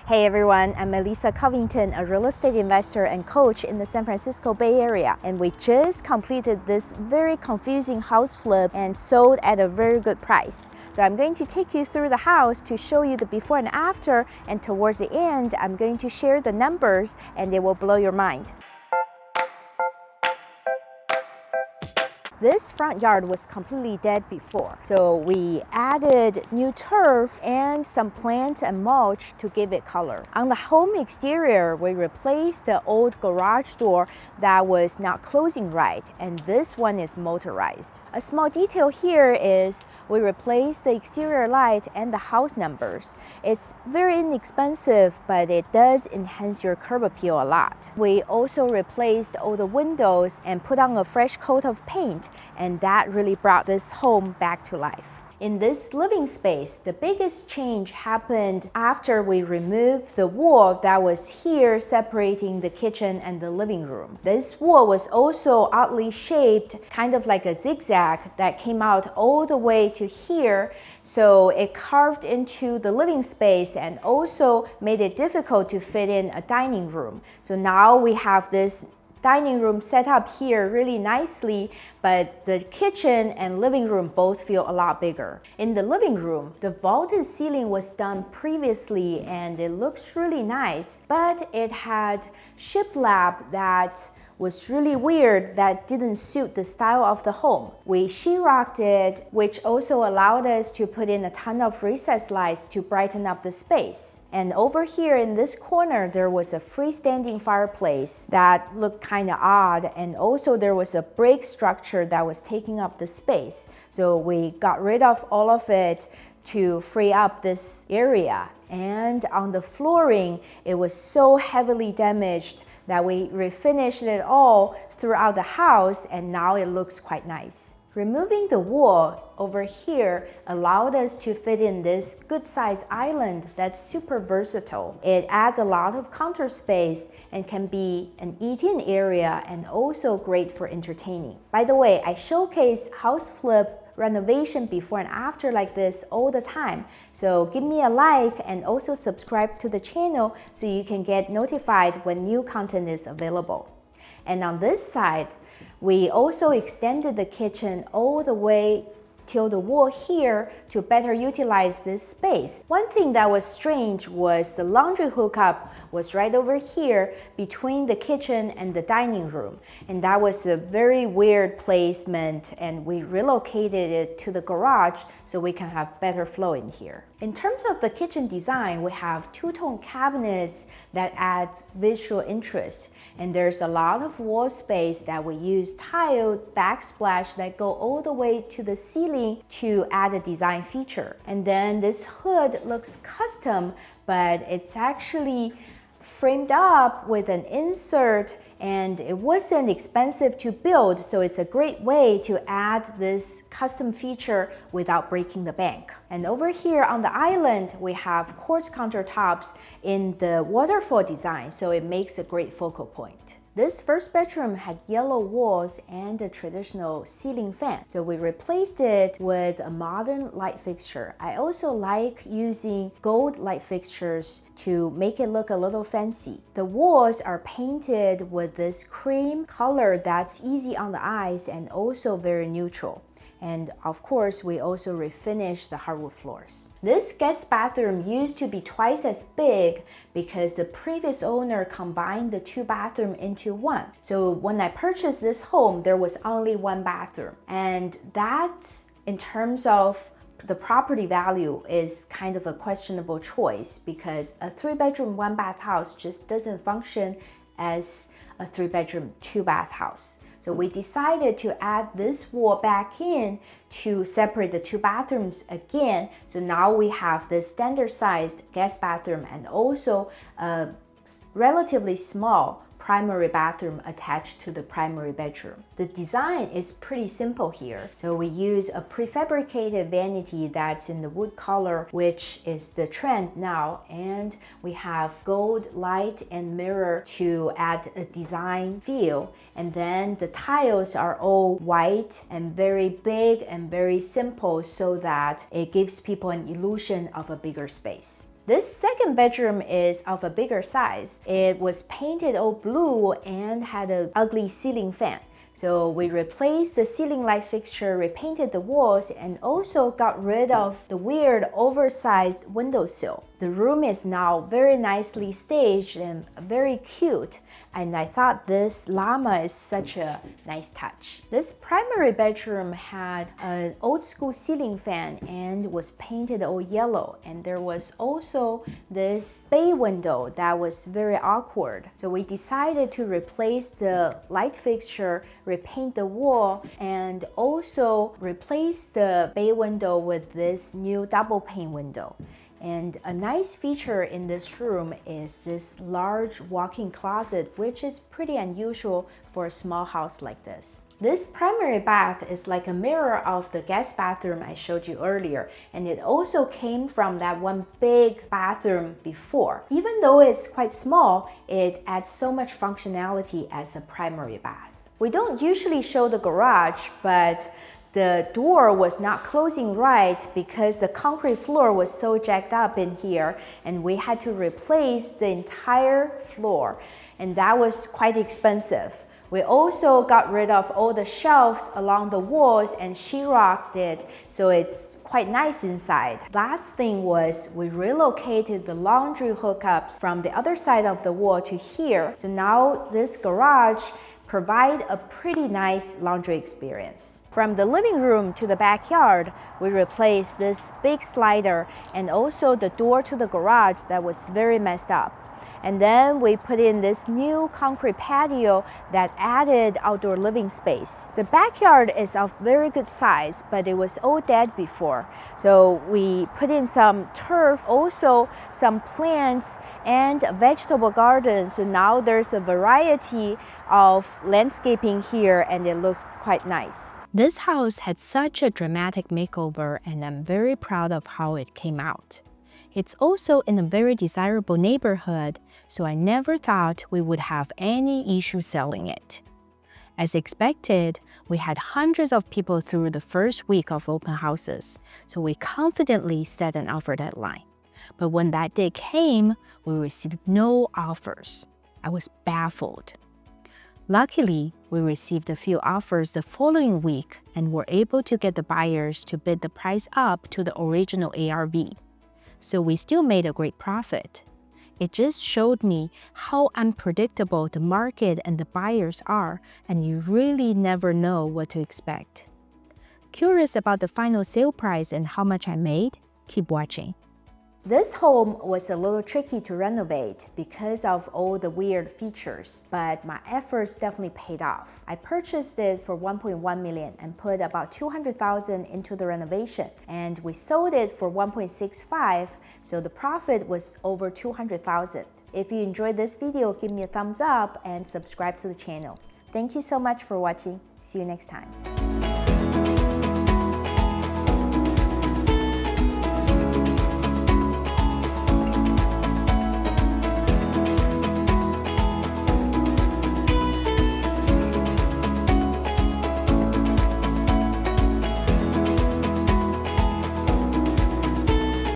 Hey everyone, I'm Melissa Covington, a real estate investor and coach in the San Francisco Bay Area. And we just completed this very confusing house flip and sold at a very good price. So I'm going to take you through the house to show you the before and after, and towards the end, I'm going to share the numbers and they will blow your mind. This front yard was completely dead before, so we added new turf and some plants and mulch to give it color. On the home exterior, we replaced the old garage door that was not closing right, and this one is motorized. A small detail here is we replaced the exterior light and the house numbers. It's very inexpensive, but it does enhance your curb appeal a lot. We also replaced all the windows and put on a fresh coat of paint, and that really brought this home back to life. In this living space, the biggest change happened after we removed the wall that was here separating the kitchen and the living room. This wall was also oddly shaped, kind of like a zigzag that came out all the way to here, so it carved into the living space and also made it difficult to fit in a dining room. So now we have this dining room set up here really nicely, but the kitchen and living room both feel a lot bigger. In the living room, the vaulted ceiling was done previously and it looks really nice, but it had shiplap that was really weird, that didn't suit the style of the home. We sheetrocked it, which also allowed us to put in a ton of recessed lights to brighten up the space. And over here in this corner, there was a freestanding fireplace that looked kind of odd, and also there was a brick structure that was taking up the space. So we got rid of all of it to free up this area. And on the flooring, it was so heavily damaged that we refinished it all throughout the house, and now it looks quite nice. Removing the wall over here allowed us to fit in this good-sized island that's super versatile. It adds a lot of counter space and can be an eat-in area and also great for entertaining. By the way, I showcase house flip renovation before and after like this all the time. So give me a like and also subscribe to the channel so you can get notified when new content is available. And on this side, we also extended the kitchen all the way till the wall here to better utilize this space. One thing that was strange was the laundry hookup was right over here between the kitchen and the dining room. And that was a very weird placement, and we relocated it to the garage so we can have better flow in here. In terms of the kitchen design, we have two-tone cabinets that add visual interest. And there's a lot of wall space that we use tiled backsplash that go all the way to the ceiling to add a design feature. And then this hood looks custom, but it's actually framed up with an insert, and it wasn't expensive to build, so it's a great way to add this custom feature without breaking the bank. And over here on the island, we have quartz countertops in the waterfall design, so it makes a great focal point. This first bedroom had yellow walls and a traditional ceiling fan, so we replaced it with a modern light fixture. I also like using gold light fixtures to make it look a little fancy. The walls are painted with this cream color that's easy on the eyes and also very neutral. And of course, we also refinished the hardwood floors. This guest bathroom used to be twice as big because the previous owner combined the two bathrooms into one. So when I purchased this home, there was only one bathroom. And that, in terms of the property value, is kind of a questionable choice because a 3-bedroom, 1-bath house just doesn't function as a 3-bedroom, 2-bath house. So we decided to add this wall back in to separate the two bathrooms again. So now we have this standard sized guest bathroom and also a relatively small primary bathroom attached to the primary bedroom. The design is pretty simple here. So we use a prefabricated vanity that's in the wood color, which is the trend now, and we have gold light and mirror to add a design feel. And then the tiles are all white and very big and very simple so that it gives people an illusion of a bigger space. This second bedroom is of a bigger size. It was painted all blue and had an ugly ceiling fan. So we replaced the ceiling light fixture, repainted the walls, and also got rid of the weird oversized windowsill. The room is now very nicely staged and very cute, and I thought this llama is such a nice touch. This primary bedroom had an old school ceiling fan and was painted all yellow, and there was also this bay window that was very awkward. So we decided to replace the light fixture, repaint the wall, and also replace the bay window with this new double pane window. And a nice feature in this room is this large walk-in closet, which is pretty unusual for a small house like this. This primary bath is like a mirror of the guest bathroom I showed you earlier, and it also came from that one big bathroom before. Even though it's quite small, it adds so much functionality as a primary bath. We don't usually show the garage, but the door was not closing right because the concrete floor was so jacked up in here, and we had to replace the entire floor, and that was quite expensive. We also got rid of all the shelves along the walls and sheetrocked it, so it's quite nice inside. Last thing was we relocated the laundry hookups from the other side of the wall to here. So now this garage provide a pretty nice laundry experience. From the living room to the backyard, we replaced this big slider and also the door to the garage that was very messed up. And then we put in this new concrete patio that added outdoor living space. The backyard is of very good size, but it was all dead before. So we put in some turf, also some plants and a vegetable garden. So now there's a variety of landscaping here and it looks quite nice. This house had such a dramatic makeover and I'm very proud of how it came out. It's also in a very desirable neighborhood, so I never thought we would have any issue selling it. As expected, we had hundreds of people through the first week of open houses, so we confidently set an offer deadline. But when that day came, we received no offers. I was baffled. Luckily, we received a few offers the following week and were able to get the buyers to bid the price up to the original ARV. So we still made a great profit. It just showed me how unpredictable the market and the buyers are, and you really never know what to expect. Curious about the final sale price and how much I made? Keep watching. This home was a little tricky to renovate because of all the weird features, but my efforts definitely paid off. I purchased it for $1.1 million and put about $200,000 into the renovation, and we sold it for $1.65, so the profit was over $200,000. If you enjoyed this video, give me a thumbs up and subscribe to the channel. Thank you so much for watching. See you next time.